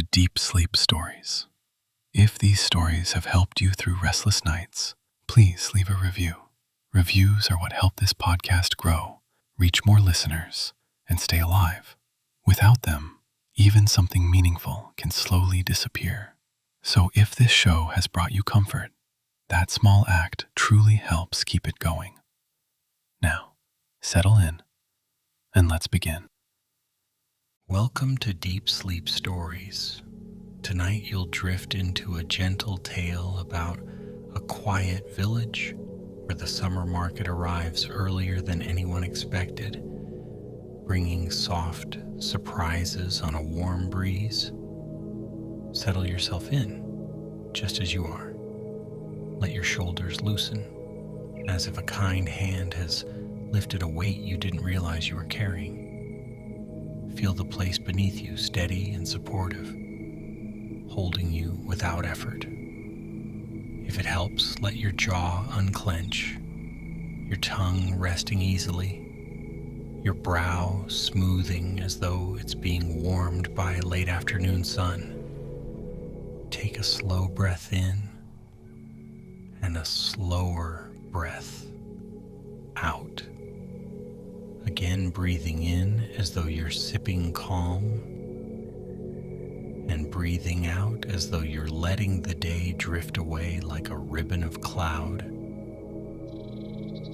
to Deep Sleep Stories. If these stories have helped you through restless nights, please leave a review. Reviews are what help this podcast grow, reach more listeners, and stay alive. Without them, even something meaningful can slowly disappear. So if this show has brought you comfort, that small act truly helps keep it going. Now, settle in, and let's begin. Welcome to Deep Sleep Stories. Tonight you'll drift into a gentle tale about a quiet village where the summer market arrives earlier than anyone expected, bringing soft surprises on a warm breeze. Settle yourself in, just as you are. Let your shoulders loosen, as if a kind hand has lifted a weight you didn't realize you were carrying. Feel the place beneath you steady and supportive, holding you without effort. If it helps, let your jaw unclench, your tongue resting easily, your brow smoothing as though it's being warmed by a late afternoon sun. Take a slow breath in and a slower breath out. Again, breathing in as though you're sipping calm, and breathing out as though you're letting the day drift away like a ribbon of cloud.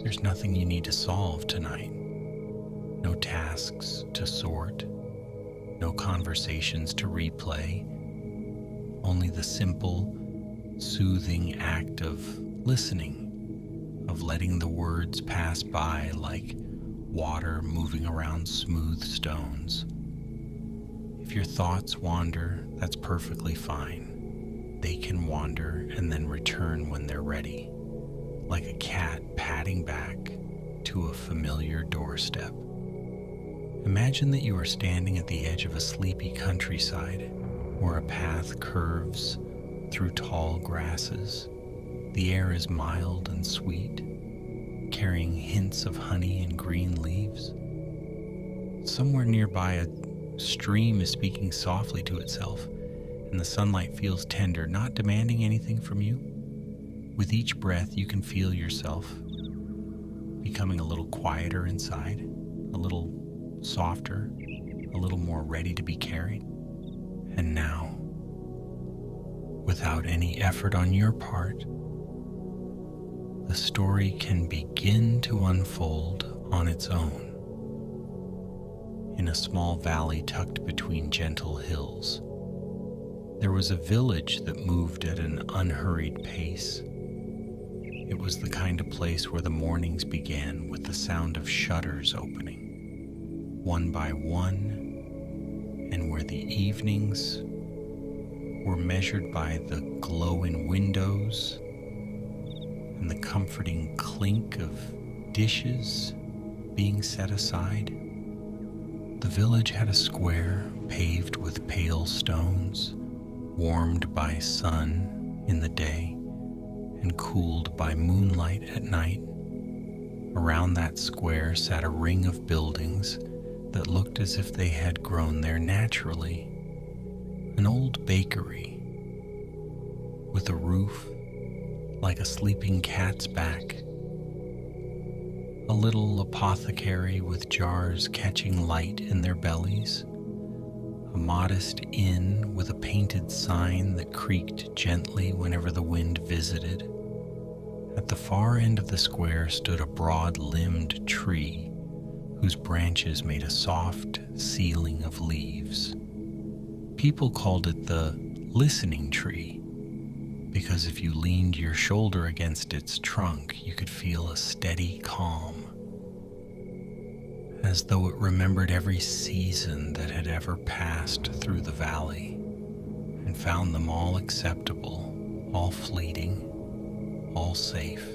There's nothing you need to solve tonight. No tasks to sort, no conversations to replay, only the simple, soothing act of listening, of letting the words pass by like water moving around smooth stones. If your thoughts wander, that's perfectly fine. They can wander and then return when they're ready, like a cat padding back to a familiar doorstep. Imagine that you are standing at the edge of a sleepy countryside where a path curves through tall grasses. The air is mild and sweet, carrying hints of honey and green leaves. Somewhere nearby, a stream is speaking softly to itself, and the sunlight feels tender, not demanding anything from you. With each breath, you can feel yourself becoming a little quieter inside, a little softer, a little more ready to be carried. And now, without any effort on your part, the story can begin to unfold on its own. In a small valley tucked between gentle hills, there was a village that moved at an unhurried pace. It was the kind of place where the mornings began with the sound of shutters opening, one by one, and where the evenings were measured by the glow in windows and the comforting clink of dishes being set aside. The village had a square paved with pale stones, warmed by sun in the day and cooled by moonlight at night. Around that square sat a ring of buildings that looked as if they had grown there naturally. An old bakery with a roof like a sleeping cat's back, a little apothecary with jars catching light in their bellies, a modest inn with a painted sign that creaked gently whenever the wind visited. At the far end of the square stood a broad-limbed tree whose branches made a soft ceiling of leaves. People called it the listening tree, because if you leaned your shoulder against its trunk, you could feel a steady calm, as though it remembered every season that had ever passed through the valley and found them all acceptable, all fleeting, all safe.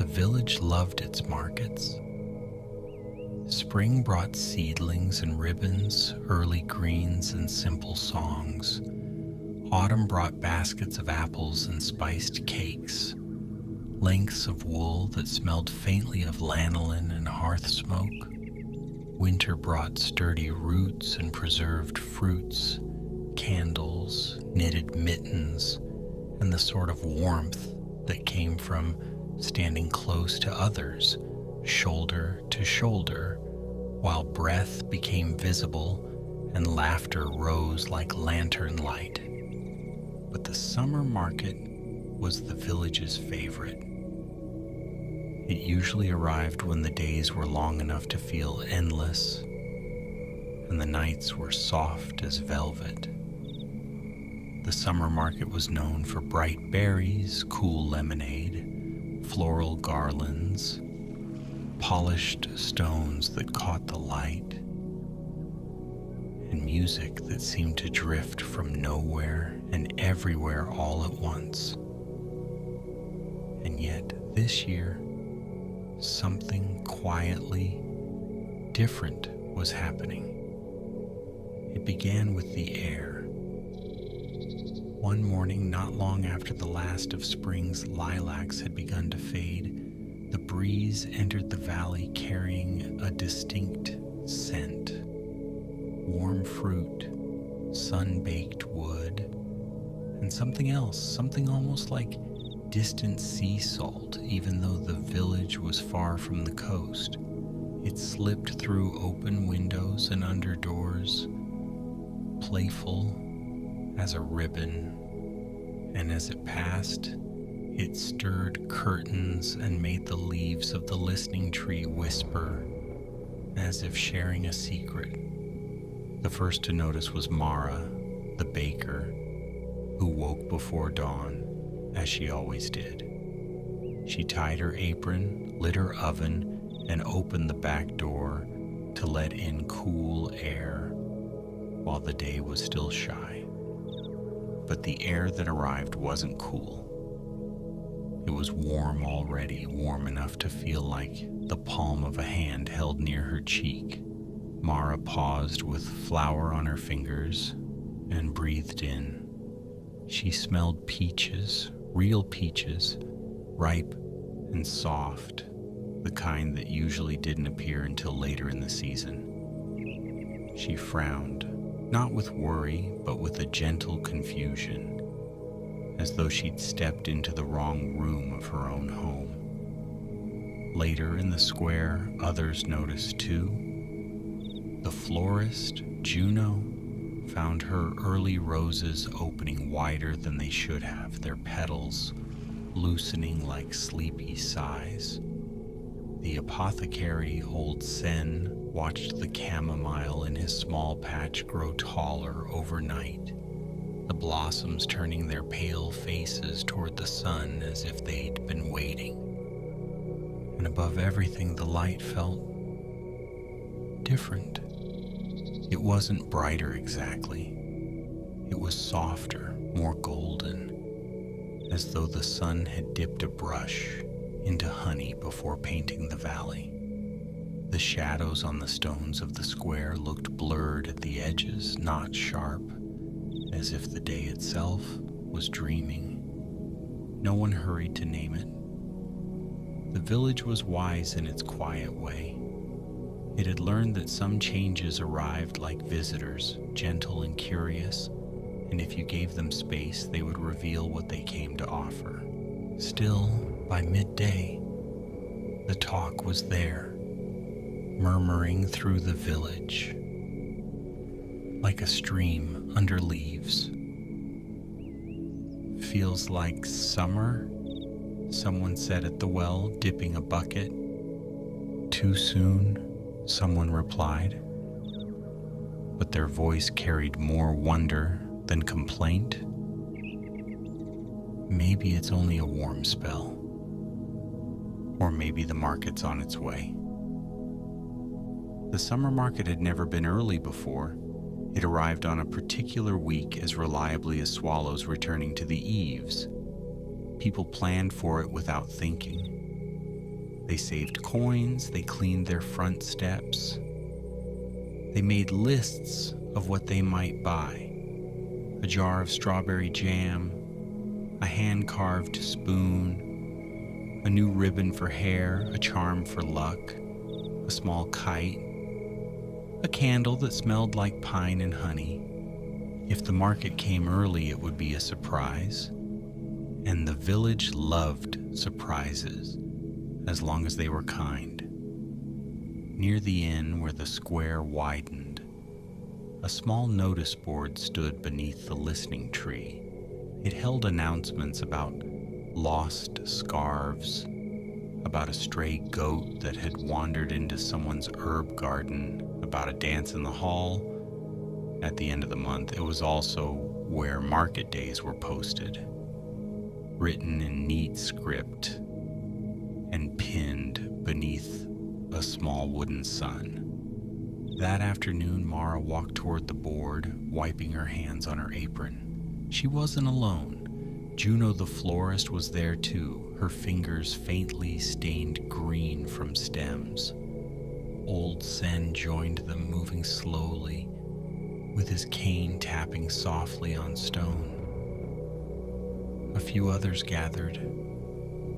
The village loved its markets. Spring brought seedlings and ribbons, early greens and simple songs. Autumn brought baskets of apples and spiced cakes, lengths of wool that smelled faintly of lanolin and hearth smoke. Winter brought sturdy roots and preserved fruits, candles, knitted mittens, and the sort of warmth that came from standing close to others, shoulder to shoulder, while breath became visible and laughter rose like lantern light. But the summer market was the village's favorite. It usually arrived when the days were long enough to feel endless, and the nights were soft as velvet. The summer market was known for bright berries, cool lemonade, floral garlands, polished stones that caught the light, and music that seemed to drift from nowhere and everywhere all at once. And yet, this year, something quietly different was happening. It began with the air. One morning, not long after the last of spring's lilacs had begun to fade, the breeze entered the valley carrying a distinct scent. Warm fruit, sun-baked wood, and something else, something almost like distant sea salt, even though the village was far from the coast. It slipped through open windows and under doors, playful as a ribbon, and as it passed, it stirred curtains and made the leaves of the listening tree whisper, as if sharing a secret. The first to notice was Mara, the baker, who woke before dawn, as she always did. She tied her apron, lit her oven, and opened the back door to let in cool air while the day was still shy. But the air that arrived wasn't cool. It was warm already, warm enough to feel like the palm of a hand held near her cheek. Mara paused with flour on her fingers and breathed in. She smelled peaches, real peaches, ripe and soft, the kind that usually didn't appear until later in the season. She frowned, not with worry, but with a gentle confusion, as though she'd stepped into the wrong room of her own home. Later in the square, others noticed too. The florist, Juno, found her early roses opening wider than they should have, their petals loosening like sleepy sighs. The apothecary, old Sen, watched the chamomile in his small patch grow taller overnight, the blossoms turning their pale faces toward the sun as if they'd been waiting. And above everything, the light felt different. It wasn't brighter exactly. It was softer, more golden, as though the sun had dipped a brush into honey before painting the valley. The shadows on the stones of the square looked blurred at the edges, not sharp, as if the day itself was dreaming. No one hurried to name it. The village was wise in its quiet way. It had learned that some changes arrived like visitors, gentle and curious, and if you gave them space, they would reveal what they came to offer. Still, by midday, the talk was there, murmuring through the village, like a stream under leaves. Feels like summer, someone said at the well, dipping a bucket. Too soon, someone replied, but their voice carried more wonder than complaint. Maybe it's only a warm spell, or maybe the market's on its way. The summer market had never been early before. It arrived on a particular week as reliably as swallows returning to the eaves. People planned for it without thinking. They saved coins, they cleaned their front steps. They made lists of what they might buy. A jar of strawberry jam, a hand-carved spoon, a new ribbon for hair, a charm for luck, a small kite, A candle that smelled like pine and honey. If the market came early, it would be a surprise. And the village loved surprises, as long as they were kind. Near the inn where the square widened, a small notice board stood beneath the listening tree. It held announcements about lost scarves, about a stray goat that had wandered into someone's herb garden, about a dance in the hall. At the end of the month, it was also where market days were posted, written in neat script and pinned beneath a small wooden sun. That afternoon, Mara walked toward the board, wiping her hands on her apron. She wasn't alone. Juno the florist was there too, her fingers faintly stained green from stems. Old Sen joined them, moving slowly, with his cane tapping softly on stone. A few others gathered,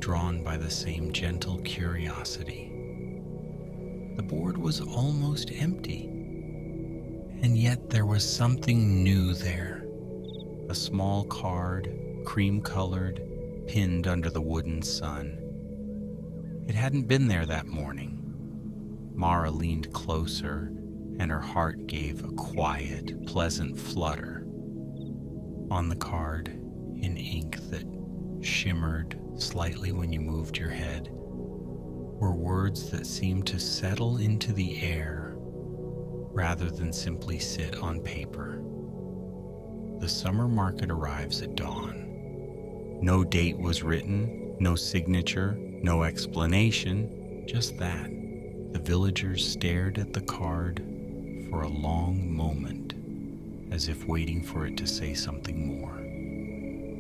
drawn by the same gentle curiosity. The board was almost empty, and yet there was something new there. A small card, cream-colored, pinned under the wooden sun. It hadn't been there that morning. Mara leaned closer, and her heart gave a quiet, pleasant flutter. On the card, in ink that shimmered slightly when you moved your head, were words that seemed to settle into the air rather than simply sit on paper. The summer market arrives at dawn. No date was written, no signature, no explanation, just that. The villagers stared at the card for a long moment, as if waiting for it to say something more.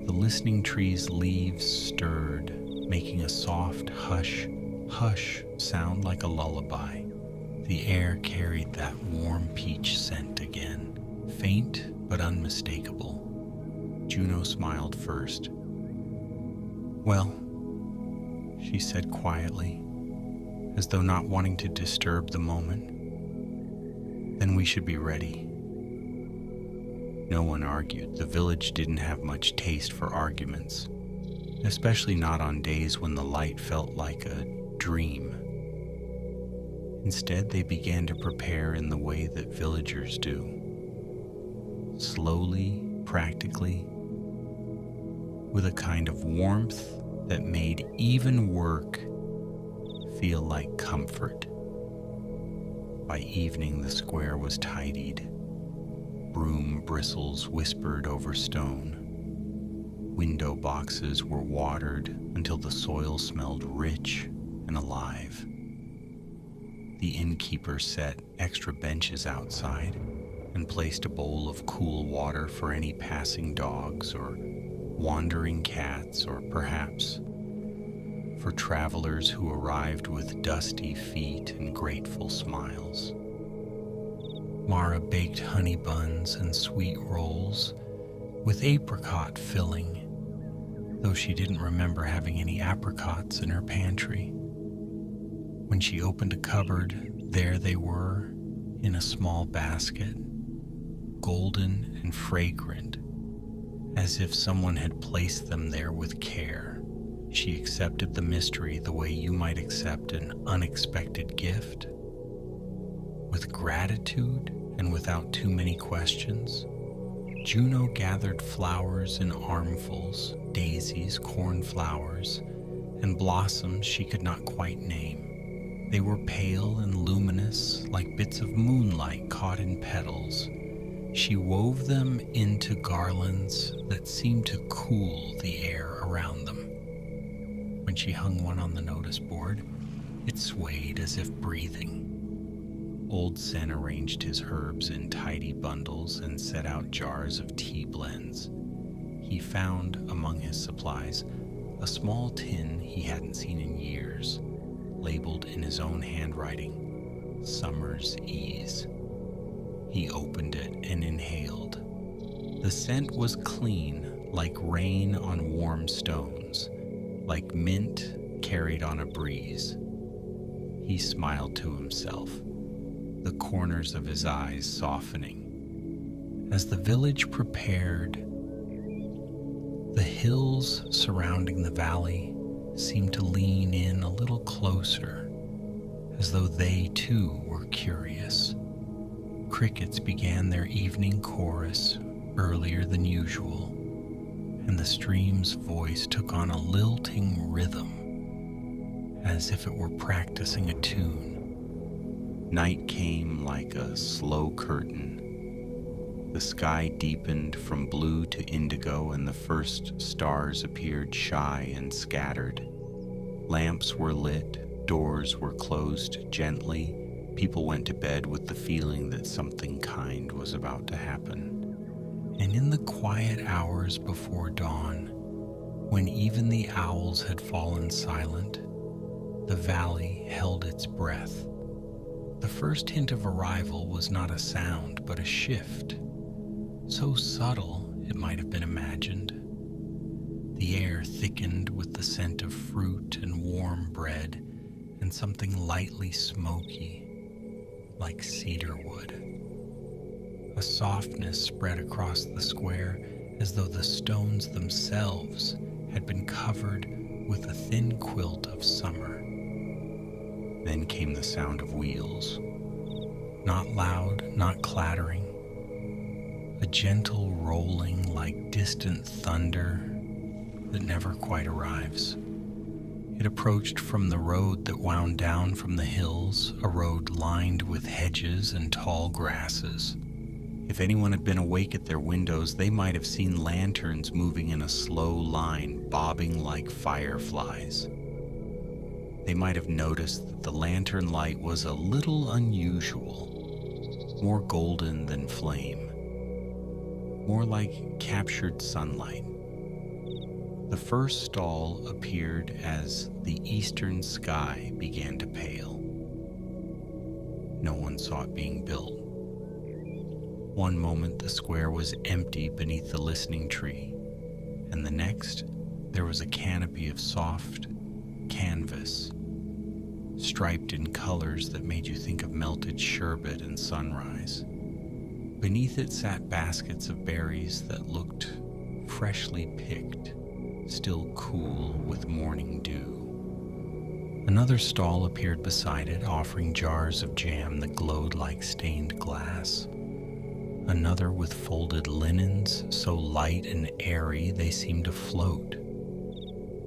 The listening tree's leaves stirred, making a soft hush, hush sound like a lullaby. The air carried that warm peach scent again, faint but unmistakable. Juno smiled first. "Well," she said quietly, as though not wanting to disturb the moment, "then we should be ready." No one argued. The village didn't have much taste for arguments, especially not on days when the light felt like a dream. Instead, they began to prepare in the way that villagers do. Slowly, practically, with a kind of warmth that made even work feel like comfort. By evening, the square was tidied. Broom bristles whispered over stone. Window boxes were watered until the soil smelled rich and alive. The innkeeper set extra benches outside and placed a bowl of cool water for any passing dogs or wandering cats, or perhaps for travelers who arrived with dusty feet and grateful smiles. Mara baked honey buns and sweet rolls with apricot filling, though she didn't remember having any apricots in her pantry. When she opened a cupboard, there they were in a small basket, golden and fragrant, as if someone had placed them there with care. She accepted the mystery the way you might accept an unexpected gift, with gratitude and without too many questions. Juno gathered flowers in armfuls, daisies, cornflowers, and blossoms she could not quite name. They were pale and luminous, like bits of moonlight caught in petals. She wove them into garlands that seemed to cool the air around them. When she hung one on the notice board, it swayed as if breathing. Old Sen arranged his herbs in tidy bundles and set out jars of tea blends. He found, among his supplies, a small tin he hadn't seen in years, labeled in his own handwriting, "Summer's Ease." He opened it and inhaled. The scent was clean, like rain on warm stones, like mint carried on a breeze. He smiled to himself. the corners of his eyes softening. As the village prepared, the hills surrounding the valley seemed to lean in a little closer, as though they too were curious. Crickets began their evening chorus earlier than usual, and the stream's voice took on a lilting rhythm, as if it were practicing a tune. Night came like a slow curtain. The sky deepened from blue to indigo, and the first stars appeared shy and scattered. Lamps were lit, doors were closed gently. People went to bed with the feeling that something kind was about to happen. And in the quiet hours before dawn, when even the owls had fallen silent, the valley held its breath. The first hint of arrival was not a sound, but a shift. So subtle, it might have been imagined. The air thickened with the scent of fruit and warm bread, and something lightly smoky, like cedar wood. A softness spread across the square, as though the stones themselves had been covered with a thin quilt of summer. Then came the sound of wheels. Not loud, not clattering. A gentle rolling like distant thunder that never quite arrives. It approached from the road that wound down from the hills, a road lined with hedges and tall grasses. If anyone had been awake at their windows, they might have seen lanterns moving in a slow line, bobbing like fireflies. They might have noticed that the lantern light was a little unusual, more golden than flame, more like captured sunlight. The first stall appeared as the eastern sky began to pale. No one saw it being built. One moment the square was empty beneath the listening tree, and the next there was a canopy of soft canvas, striped in colors that made you think of melted sherbet and sunrise. Beneath it sat baskets of berries that looked freshly picked, still cool with morning dew. Another stall appeared beside it, offering jars of jam that glowed like stained glass. Another with folded linens, so light and airy they seemed to float.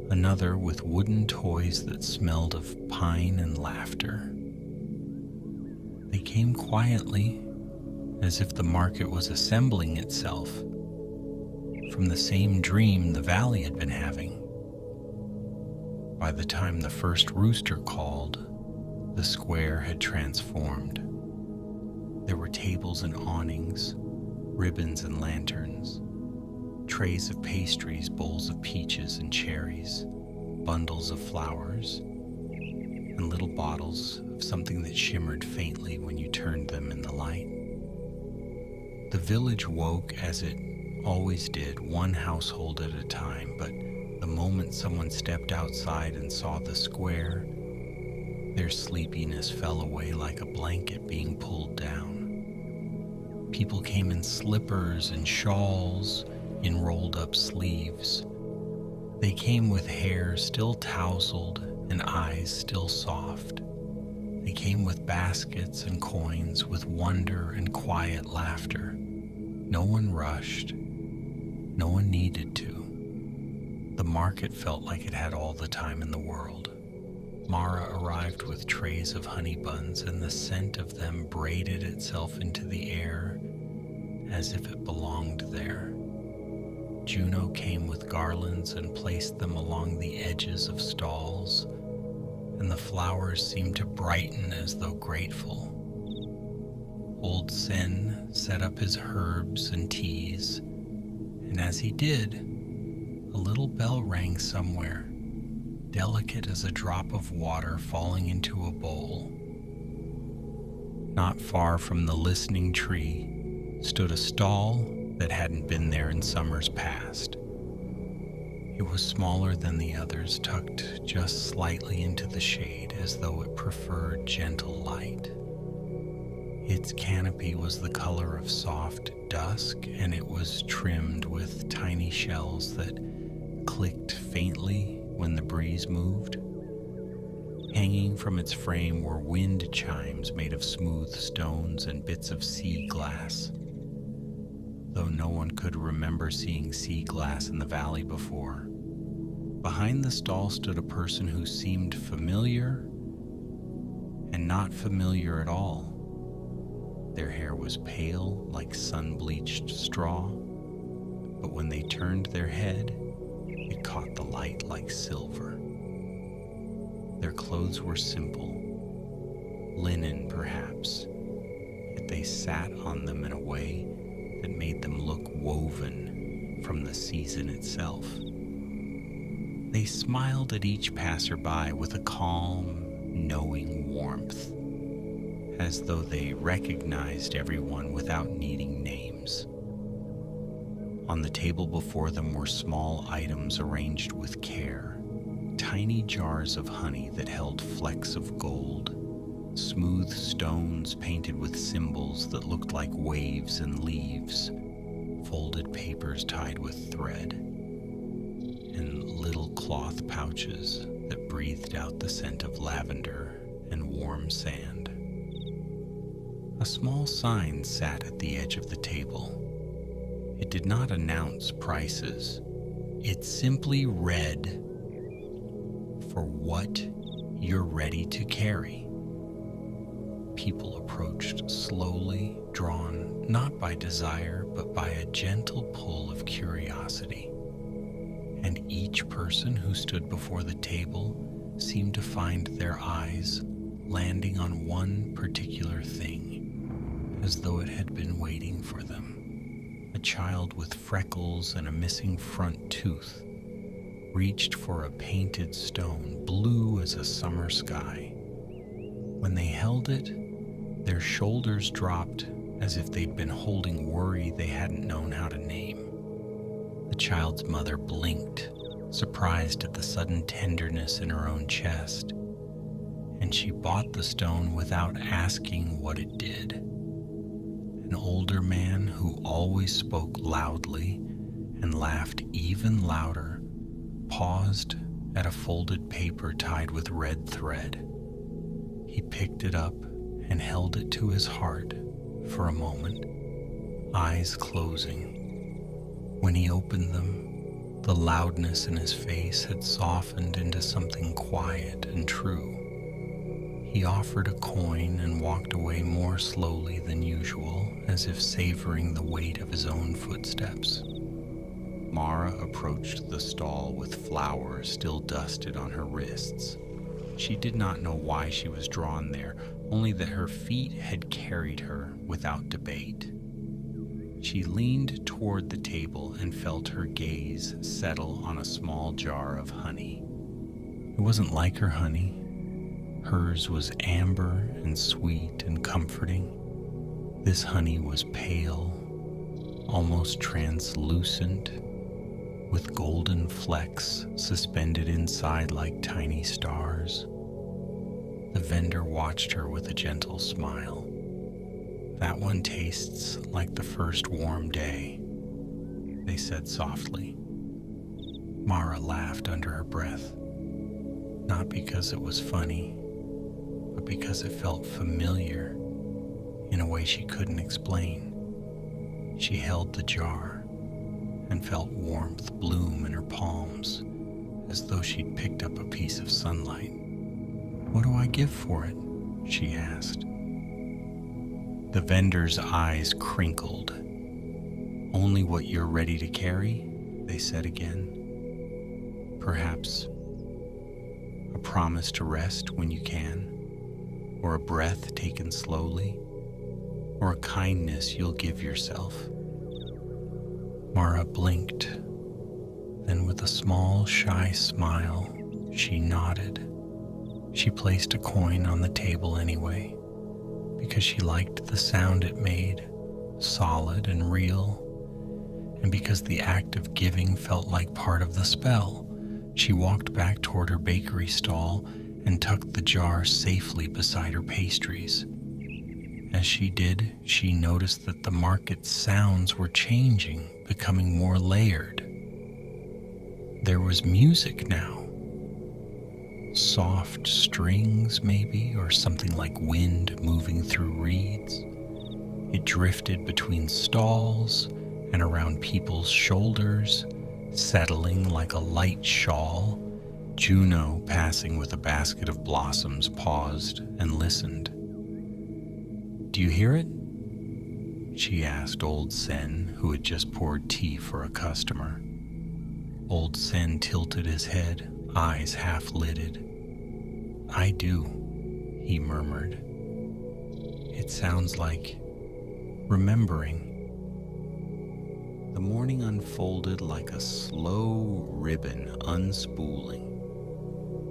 Another with wooden toys that smelled of pine and laughter. They came quietly, as if the market was assembling itself from the same dream the valley had been having. By the time the first rooster called, the square had transformed. There were tables and awnings, ribbons and lanterns, trays of pastries, bowls of peaches and cherries, bundles of flowers, and little bottles of something that shimmered faintly when you turned them in the light. The village woke as it always did, one household at a time, but the moment someone stepped outside and saw the square, their sleepiness fell away like a blanket being pulled down. People came in slippers and shawls, in rolled up sleeves. They came with hair still tousled and eyes still soft. They came with baskets and coins, with wonder and quiet laughter. No one rushed. No one needed to. The market felt like it had all the time in the world. Mara arrived with trays of honey buns, and the scent of them braided itself into the air as if it belonged there. Juno came with garlands and placed them along the edges of stalls, and the flowers seemed to brighten as though grateful. Old Sen set up his herbs and teas, and as he did, a little bell rang somewhere, delicate as a drop of water falling into a bowl. Not far from the listening tree stood a stall that hadn't been there in summers past. It was smaller than the others, tucked just slightly into the shade as though it preferred gentle light. Its canopy was the color of soft dusk, and it was trimmed with tiny shells that clicked faintly when the breeze moved. Hanging from its frame were wind chimes made of smooth stones and bits of sea glass, though no one could remember seeing sea glass in the valley before. Behind the stall stood a person who seemed familiar and not familiar at all. Their hair was pale like sun-bleached straw, but when they turned their head, it caught the light like silver. Their clothes were simple, linen perhaps, yet they sat on them in a way that made them look woven from the season itself. They smiled at each passerby with a calm, knowing warmth, as though they recognized everyone without needing names. On the table before them were small items arranged with care, tiny jars of honey that held flecks of gold, smooth stones painted with symbols that looked like waves and leaves, folded papers tied with thread, and little cloth pouches that breathed out the scent of lavender and warm sand. A small sign sat at the edge of the table. It did not announce prices. It simply read, "For what you're ready to carry." People approached slowly, drawn not by desire, but by a gentle pull of curiosity. And each person who stood before the table seemed to find their eyes landing on one particular thing, as though it had been waiting for them. A child with freckles and a missing front tooth reached for a painted stone, blue as a summer sky. When they held it, their shoulders dropped as if they'd been holding worry they hadn't known how to name. The child's mother blinked, surprised at the sudden tenderness in her own chest, and she bought the stone without asking what it did. An older man who always spoke loudly and laughed even louder paused at a folded paper tied with red thread. He picked it up and held it to his heart for a moment, eyes closing. When he opened them, the loudness in his face had softened into something quiet and true. He offered a coin and walked away more slowly than usual, as if savoring the weight of his own footsteps. Mara approached the stall with flowers still dusted on her wrists. She did not know why she was drawn there, only that her feet had carried her without debate. She leaned toward the table and felt her gaze settle on a small jar of honey. It wasn't like her honey. Hers was amber and sweet and comforting. This honey was pale, almost translucent, with golden flecks suspended inside like tiny stars. The vendor watched her with a gentle smile. "That one tastes like the first warm day," they said softly. Mara laughed under her breath, not because it was funny, but because it felt familiar in a way she couldn't explain. She held the jar and felt warmth bloom in her palms, as though she'd picked up a piece of sunlight. "What do I give for it?" she asked. The vendor's eyes crinkled. "Only what you're ready to carry," they said again. "Perhaps a promise to rest when you can, or a breath taken slowly, or a kindness you'll give yourself." Mara blinked. Then with a small, shy smile, she nodded. She placed a coin on the table anyway, because she liked the sound it made, solid and real, and because the act of giving felt like part of the spell. She walked back toward her bakery stall and tucked the jar safely beside her pastries. As she did, she noticed that the market's sounds were changing, becoming more layered. There was music now. Soft strings, maybe, or something like wind moving through reeds. It drifted between stalls and around people's shoulders, settling like a light shawl. Juno, passing with a basket of blossoms, paused and listened. "Do you hear it?" she asked Old Sen, who had just poured tea for a customer. Old Sen tilted his head, eyes half-lidded. "I do," he murmured. "It sounds like remembering." The morning unfolded like a slow ribbon unspooling.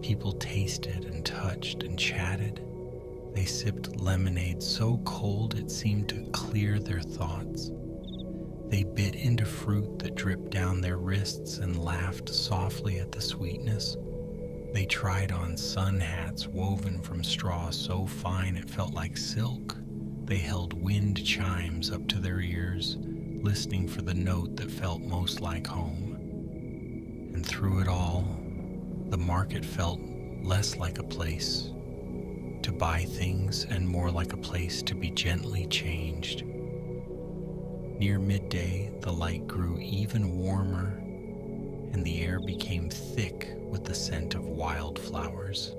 People tasted and touched and chatted. They sipped lemonade so cold it seemed to clear their thoughts. They bit into fruit that dripped down their wrists and laughed softly at the sweetness. They tried on sun hats woven from straw so fine it felt like silk. They held wind chimes up to their ears, listening for the note that felt most like home. And through it all, the market felt less like a place to buy things and more like a place to be gently changed. Near midday, the light grew even warmer, and the air became thick with the scent of wildflowers.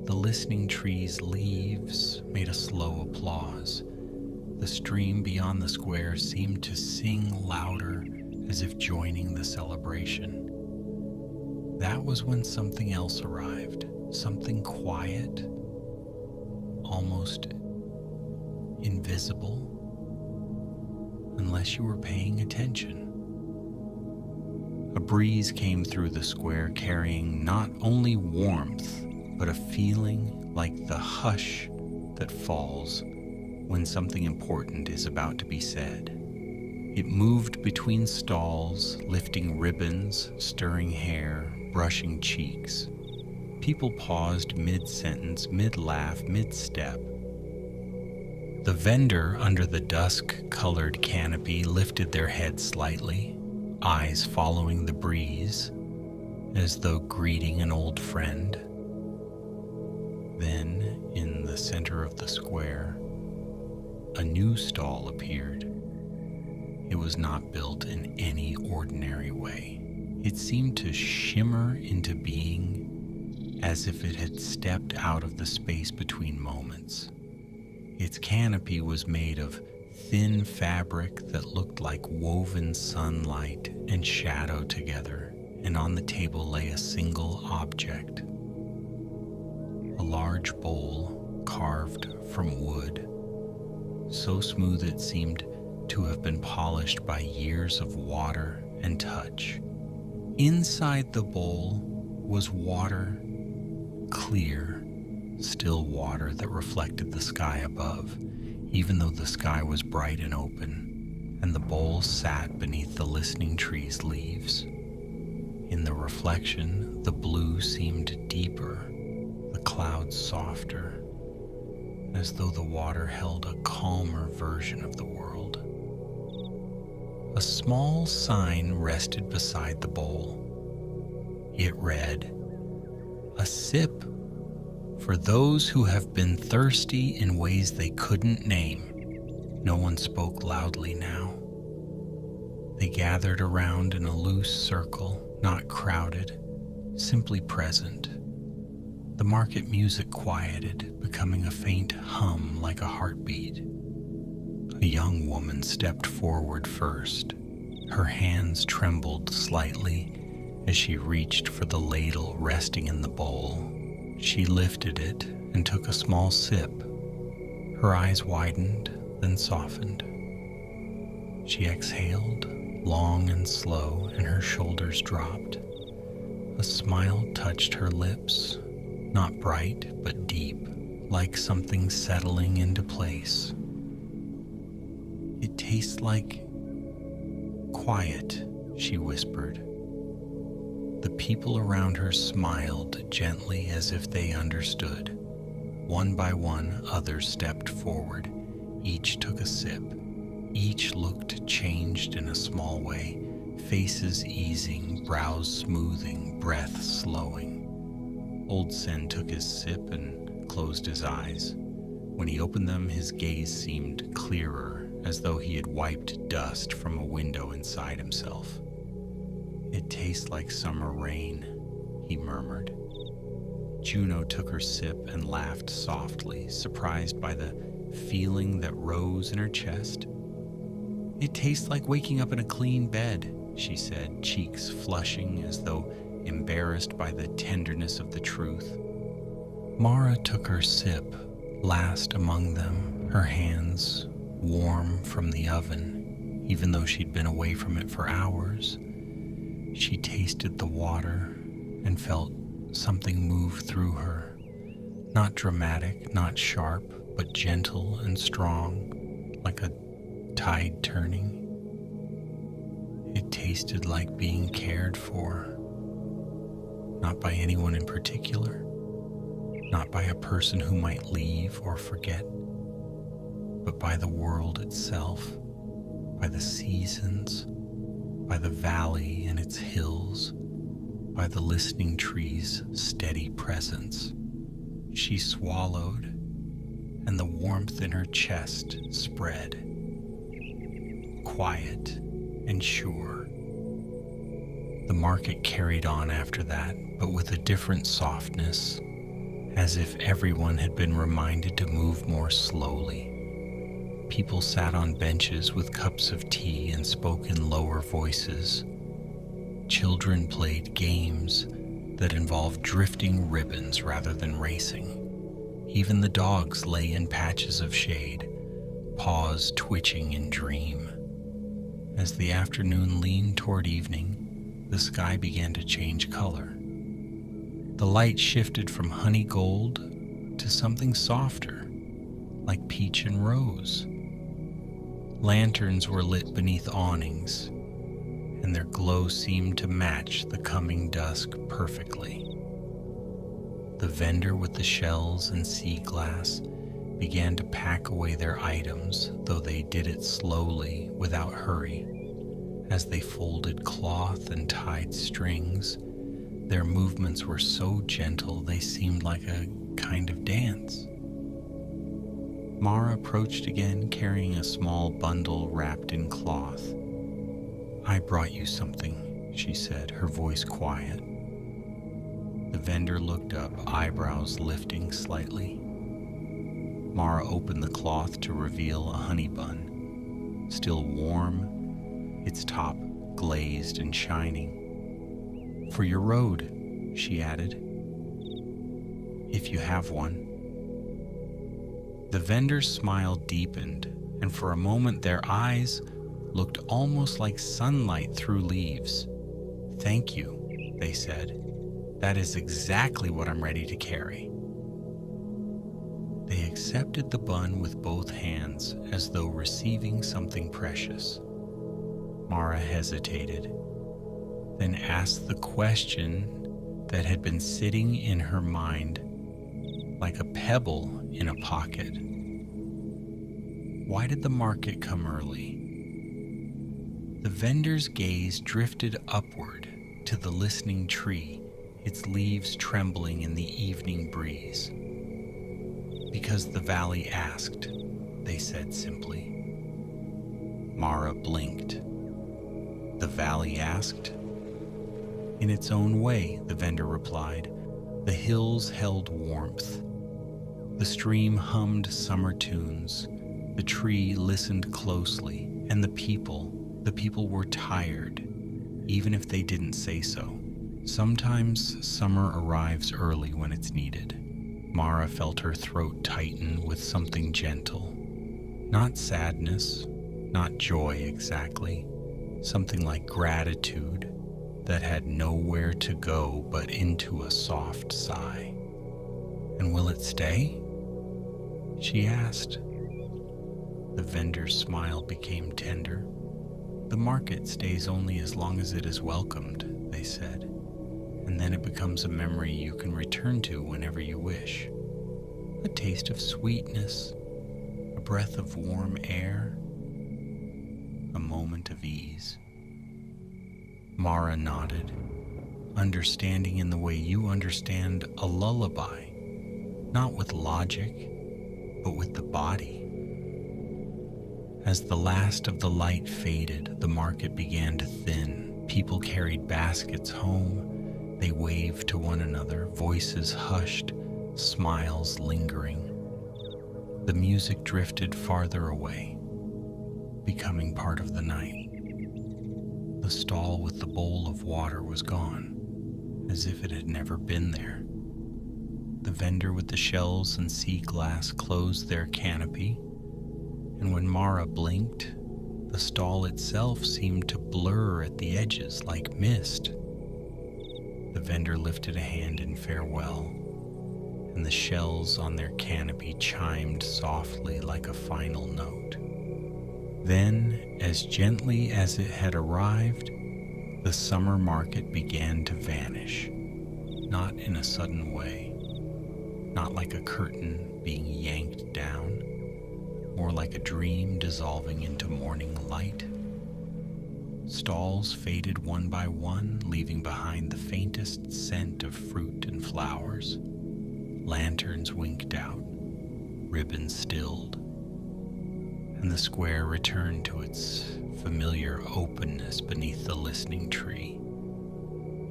The listening trees' leaves made a slow applause. The stream beyond the square seemed to sing louder, as if joining the celebration. That was when something else arrived, something quiet, almost invisible, unless you were paying attention. A breeze came through the square carrying not only warmth, but a feeling like the hush that falls when something important is about to be said. It moved between stalls, lifting ribbons, stirring hair, brushing cheeks. People paused mid-sentence, mid-laugh, mid-step. The vendor under the dusk-colored canopy lifted their head slightly, eyes following the breeze, as though greeting an old friend. Then, in the center of the square, a new stall appeared. It was not built in any ordinary way. It seemed to shimmer into being as if it had stepped out of the space between moments. Its canopy was made of thin fabric that looked like woven sunlight and shadow together, and on the table lay a single object. A large bowl carved from wood, so smooth it seemed to have been polished by years of water and touch. Inside the bowl was water, clear, still water that reflected the sky above, even though the sky was bright and open, and the bowl sat beneath the listening tree's leaves. In the reflection, the blue seemed deeper, the clouds softer, as though the water held a calmer version of the world. A small sign rested beside the bowl. It read, "A sip for those who have been thirsty in ways they couldn't name." No one spoke loudly now. They gathered around in a loose circle, not crowded, simply present. The market music quieted, becoming a faint hum like a heartbeat. A young woman stepped forward first. Her hands trembled slightly as she reached for the ladle resting in the bowl. She lifted it and took a small sip. Her eyes widened, then softened. She exhaled, long and slow, and her shoulders dropped. A smile touched her lips, not bright but deep, like something settling into place. "It tastes like quiet," she whispered. The people around her smiled gently as if they understood. One by one, others stepped forward. Each took a sip. Each looked changed in a small way, faces easing, brows smoothing, breath slowing. Old Sen took his sip and closed his eyes. When he opened them, his gaze seemed clearer, as though he had wiped dust from a window inside himself. "It tastes like summer rain," he murmured. Juno took her sip and laughed softly, surprised by the feeling that rose in her chest. "It tastes like waking up in a clean bed," she said, cheeks flushing as though embarrassed by the tenderness of the truth. Mara took her sip, last among them, her hands warm from the oven, even though she'd been away from it for hours. She tasted the water and felt something move through her. Not dramatic, not sharp, but gentle and strong, like a tide turning. It tasted like being cared for, not by anyone in particular, not by a person who might leave or forget, but by the world itself, by the seasons, by the valley and its hills, by the listening trees' steady presence. She swallowed, and the warmth in her chest spread, quiet and sure. The market carried on after that, but with a different softness, as if everyone had been reminded to move more slowly. People sat on benches with cups of tea and spoke in lower voices. Children played games that involved drifting ribbons rather than racing. Even the dogs lay in patches of shade, paws twitching in dream. As the afternoon leaned toward evening, the sky began to change color. The light shifted from honey gold to something softer, like peach and rose. Lanterns were lit beneath awnings, and their glow seemed to match the coming dusk perfectly. The vendor with the shells and sea glass began to pack away their items, though they did it slowly, without hurry. As they folded cloth and tied strings, their movements were so gentle they seemed like a kind of dance. Mara approached again, carrying a small bundle wrapped in cloth. "I brought you something," she said, her voice quiet. The vendor looked up, eyebrows lifting slightly. Mara opened the cloth to reveal a honey bun, still warm, its top glazed and shining. "For your road," she added, "if you have one." The vendor's smile deepened, and for a moment their eyes looked almost like sunlight through leaves. "Thank you," they said. "That is exactly what I'm ready to carry." They accepted the bun with both hands, as though receiving something precious. Mara hesitated, then asked the question that had been sitting in her mind like a pebble in a pocket. "Why did the market come early?" The vendor's gaze drifted upward to the listening tree, its leaves trembling in the evening breeze. "Because the valley asked," they said simply. Mara blinked. "The valley asked?" "In its own way," the vendor replied. "The hills held warmth. The stream hummed summer tunes. The tree listened closely, and the people were tired, even if they didn't say so. Sometimes summer arrives early when it's needed." Mara felt her throat tighten with something gentle. Not sadness, not joy exactly, something like gratitude that had nowhere to go but into a soft sigh. "And will it stay?" she asked. The vendor's smile became tender. "The market stays only as long as it is welcomed," they said, "and then it becomes a memory you can return to whenever you wish." a taste of sweetness, a breath of warm air, a moment of ease. Mara nodded, understanding in the way you understand a lullaby, not with logic, but with the body. As the last of the light faded, the market began to thin. People carried baskets home. They waved to one another, voices hushed, smiles lingering. The music drifted farther away, becoming part of the night. The stall with the bowl of water was gone, as if it had never been there. The vendor with the shells and sea glass closed their canopy, and when Mara blinked, the stall itself seemed to blur at the edges like mist. The vendor lifted a hand in farewell, and the shells on their canopy chimed softly like a final note. Then, as gently as it had arrived, the summer market began to vanish, not in a sudden way, not like a curtain being yanked down, more like a dream dissolving into morning light. Stalls faded one by one, leaving behind the faintest scent of fruit and flowers. Lanterns winked out, ribbons stilled, and the square returned to its familiar openness beneath the listening tree.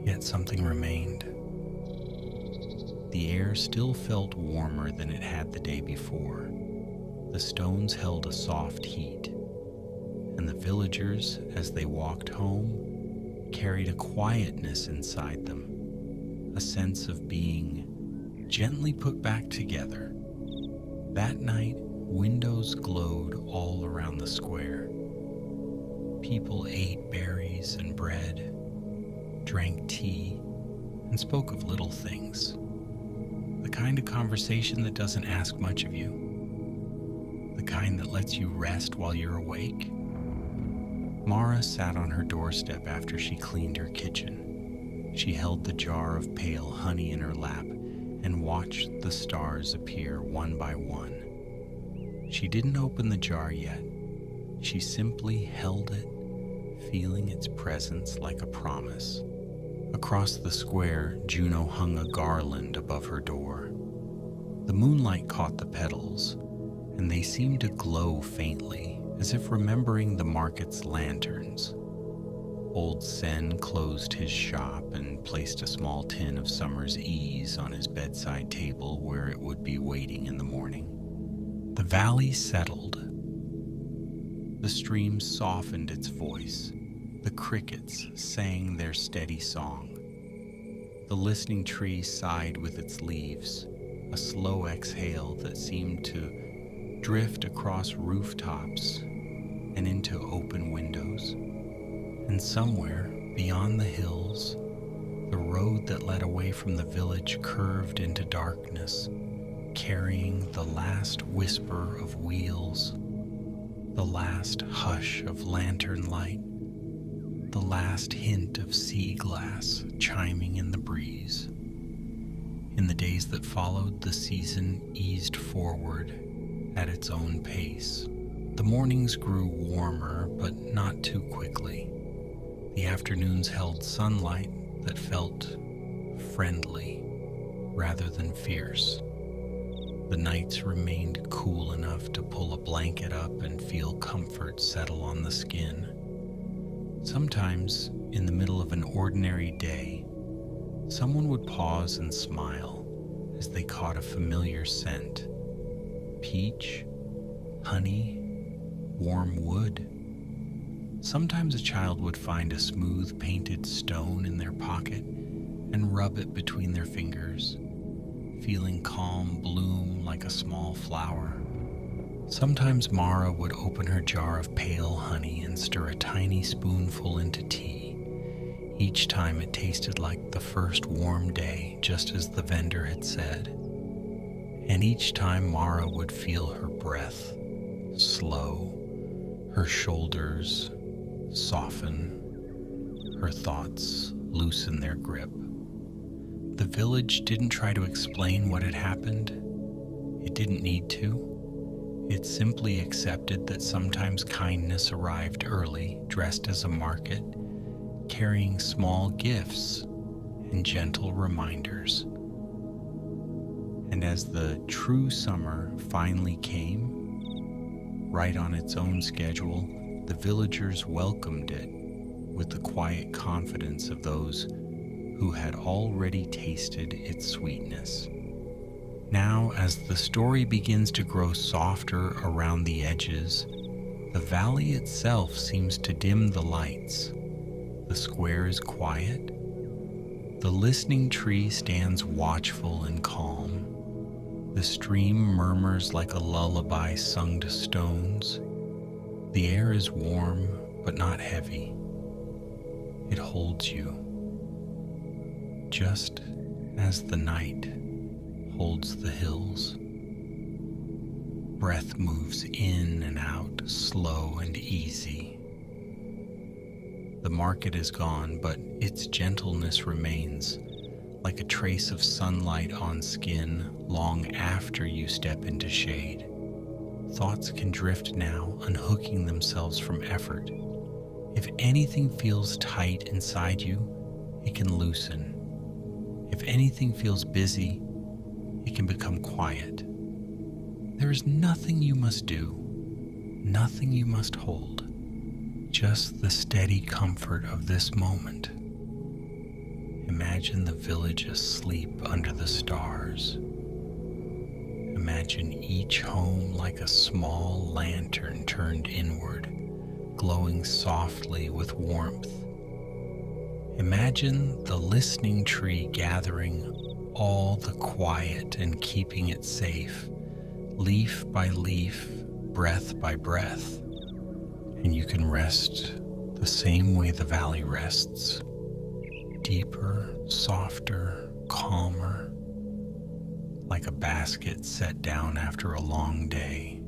Yet something remained. The air still felt warmer than it had the day before. The stones held a soft heat, and the villagers, as they walked home, carried a quietness inside them, a sense of being gently put back together. That night, windows glowed all around the square. People ate berries and bread, drank tea, and spoke of little things. The kind of conversation that doesn't ask much of you. The kind that lets you rest while you're awake. Mara sat on her doorstep after she cleaned her kitchen. She held the jar of pale honey in her lap and watched the stars appear one by one. She didn't open the jar yet. She simply held it, feeling its presence like a promise. Across the square, Juno hung a garland above her door. The moonlight caught the petals, and they seemed to glow faintly, as if remembering the market's lanterns. Old Sen closed his shop and placed a small tin of summer's ease on his bedside table where it would be waiting in the morning. The valley settled. The stream softened its voice. The crickets sang their steady song. The listening tree sighed with its leaves, a slow exhale that seemed to drift across rooftops and into open windows. And somewhere beyond the hills, the road that led away from the village curved into darkness, carrying the last whisper of wheels, the last hush of lantern light, the last hint of sea glass chiming in the breeze. In the days that followed, the season eased forward at its own pace. The mornings grew warmer, but not too quickly. The afternoons held sunlight that felt friendly rather than fierce. The nights remained cool enough to pull a blanket up and feel comfort settle on the skin. Sometimes, in the middle of an ordinary day, someone would pause and smile as they caught a familiar scent. Peach, honey, warm wood. Sometimes a child would find a smooth painted stone in their pocket and rub it between their fingers, feeling calm bloom like a small flower. Sometimes Mara would open her jar of pale honey and stir a tiny spoonful into tea. Each time it tasted like the first warm day, just as the vendor had said. And each time Mara would feel her breath slow, her shoulders soften, her thoughts loosen their grip. The village didn't try to explain what had happened. It didn't need to. It simply accepted that sometimes kindness arrived early, dressed as a market, carrying small gifts and gentle reminders. And as the true summer finally came, right on its own schedule, the villagers welcomed it with the quiet confidence of those who had already tasted its sweetness. Now, as the story begins to grow softer around the edges, the valley itself seems to dim the lights. The square is quiet. The listening tree stands watchful and calm. The stream murmurs like a lullaby sung to stones. The air is warm but not heavy. It holds you, just as the night holds the hills. Breath moves in and out, slow and easy. The market is gone, but its gentleness remains, like a trace of sunlight on skin long after you step into shade. Thoughts can drift now, unhooking themselves from effort. If anything feels tight inside you, it can loosen. If anything feels busy, it can become quiet. There is nothing you must do, nothing you must hold, just the steady comfort of this moment. Imagine the village asleep under the stars. Imagine each home like a small lantern turned inward, glowing softly with warmth. Imagine the listening tree gathering all the quiet and keeping it safe, leaf by leaf, breath by breath. And you can rest the same way the valley rests, deeper, softer, calmer, like a basket set down after a long day,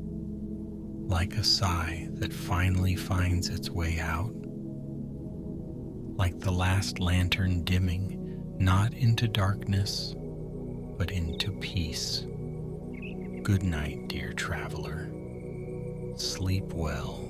like a sigh that finally finds its way out, like the last lantern dimming, not into darkness, but into peace. Good night, dear traveler. Sleep well.